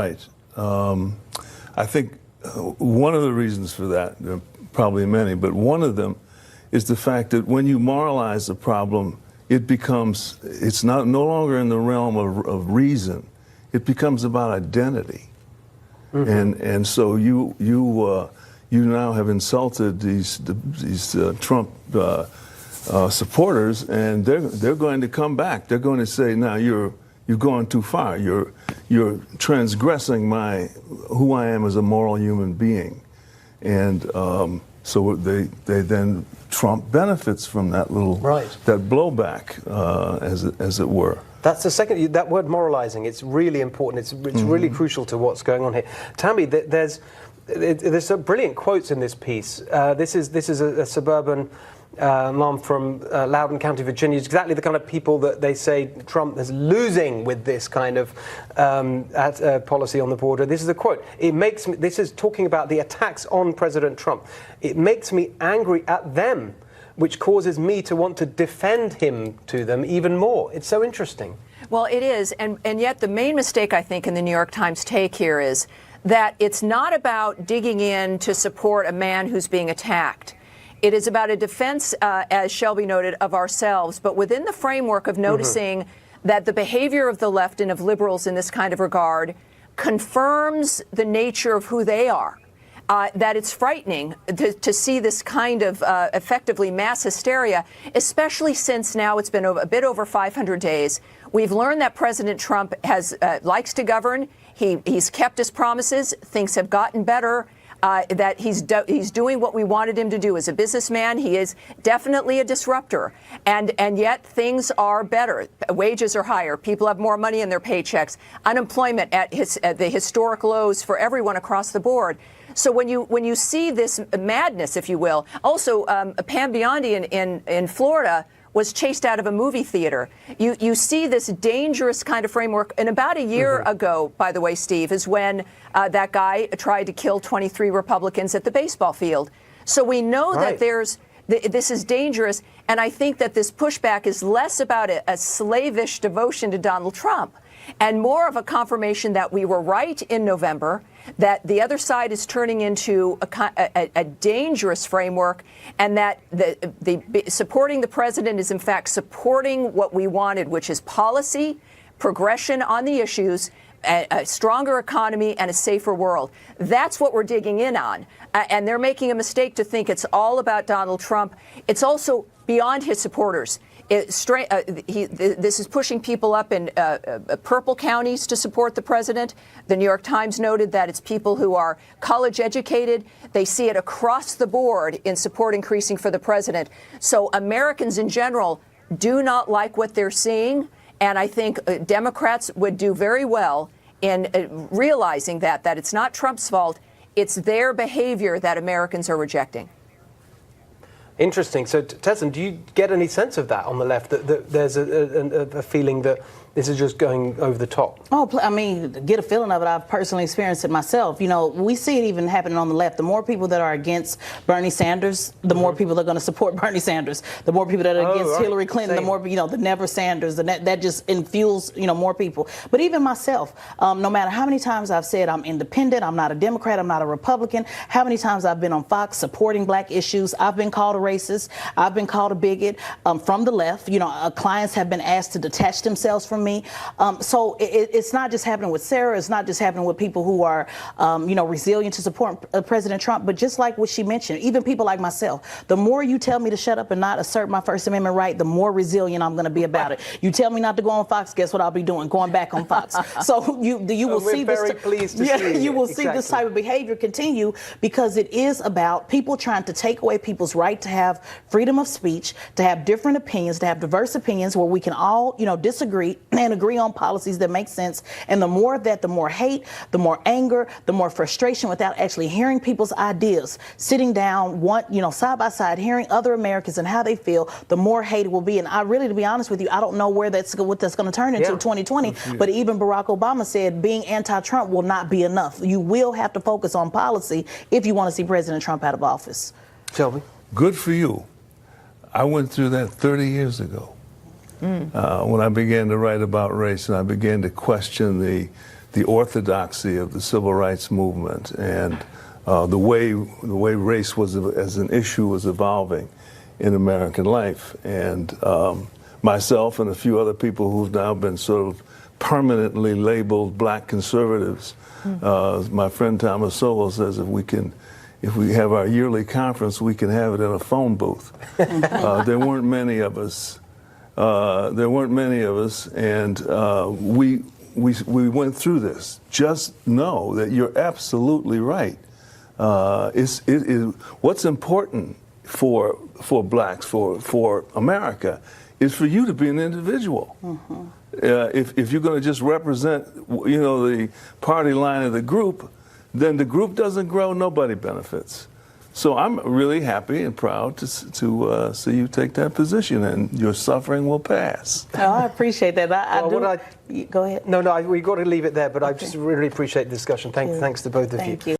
Right. I think one of the reasons for that, there are probably many, but one of them is the fact that when you moralize the problem, it's no longer in the realm of reason. It becomes about identity. Mm-hmm. And so you now have insulted these Trump supporters, and they're going to come back. They're going to say, "Now you're going too far. You're transgressing who I am as a moral human being," and so they then Trump benefits from that that blowback, as it were. That's the second, that word moralizing, it's really important. It's really crucial to what's going on here. Tammy, there's some brilliant quotes in this piece. This is a suburban mom from Loudoun County, Virginia. It's exactly the kind of people that they say Trump is losing with this kind of policy on the border. This is a quote. This is talking about the attacks on President Trump. "It makes me angry at them, which causes me to want to defend him to them even more." It's so interesting. Well, it is. And yet the main mistake, I think, in the New York Times take here is that it's not about digging in to support a man who's being attacked. It is about a defense, as Shelby noted, of ourselves, but within the framework of noticing that the behavior of the left and of liberals in this kind of regard confirms the nature of who they are. That it's frightening to see this kind of effectively mass hysteria, especially since now it's been a bit over 500 days. We've learned that President Trump likes to govern. He's kept his promises. Things have gotten better. That he's doing what we wanted him to do as a businessman. He is definitely a disruptor, and yet things are better. Wages are higher. People have more money in their paychecks. Unemployment at the historic lows for everyone across the board. So when you see this madness, if you will, also Pam Biondi in Florida was chased out of a movie theater. You see this dangerous kind of framework. And about a year ago, by the way, Steve, is when that guy tried to kill 23 Republicans at the baseball field. So we know that this is dangerous. And I think that this pushback is less about a slavish devotion to Donald Trump and more of a confirmation that we were right in November, that the other side is turning into a dangerous framework, and that the supporting the president is in fact supporting what we wanted, which is policy, progression on the issues, a stronger economy, and a safer world. That's what we're digging in on. And they're making a mistake to think it's all about Donald Trump. It's also beyond his supporters. This is pushing people up in purple counties to support the president. The New York Times noted that it's people who are college educated. They see it across the board in support increasing for the president. So Americans in general do not like what they're seeing. And I think Democrats would do very well in realizing that it's not Trump's fault. It's their behavior that Americans are rejecting. Interesting. So, Teslim, do you get any sense of that on the left, that there's a feeling that this is just going over the top? Oh, I mean, get a feeling of it. I've personally experienced it myself. You know, we see it even happening on the left. The more people that are against Bernie Sanders, the more people are going to support Bernie Sanders. The more people that are against Hillary Clinton, the more, the never Sanders, that just infuels, more people. But even myself, no matter how many times I've said I'm independent, I'm not a Democrat, I'm not a Republican, how many times I've been on Fox supporting black issues, I've been called a racist, I've been called a bigot from the left. Clients have been asked to detach themselves from me. So it's not just happening with Sarah. It's not just happening with people who are, resilient to support President Trump. But just like what she mentioned, even people like myself, the more you tell me to shut up and not assert my First Amendment right, the more resilient I'm going to be about it. You tell me not to go on Fox, guess what I'll be doing? Going back on Fox. So you will see this. We're very pleased to see you will see this type of behavior continue, because it is about people trying to take away people's right to have freedom of speech, to have different opinions, to have diverse opinions where we can all, disagree and agree on policies that make sense. And the more of that, the more hate, the more anger, the more frustration without actually hearing people's ideas, sitting down, side by side, hearing other Americans and how they feel, the more hate it will be. And I really, to be honest with you, I don't know what that's going to turn into 2020. But even Barack Obama said being anti-Trump will not be enough. You will have to focus on policy if you want to see President Trump out of office. Shelby? Good for you. I went through that 30 years ago when I began to write about race, and I began to question the orthodoxy of the civil rights movement and the way race was as an issue was evolving in American life. And myself and a few other people who've now been sort of permanently labeled black conservatives. My friend Thomas Sowell says if we have our yearly conference, we can have it in a phone booth. There weren't many of us. And we went through this. Just know that you're absolutely right. What's important for blacks, for America, is for you to be an individual. If you're going to just represent, the party line of the group, then the group doesn't grow, nobody benefits. So I'm really happy and proud to see you take that position, and your suffering will pass. Oh, I appreciate that. Go ahead. No, we've got to leave it there, but I just really appreciate the discussion. Thanks to both of you. Thank you.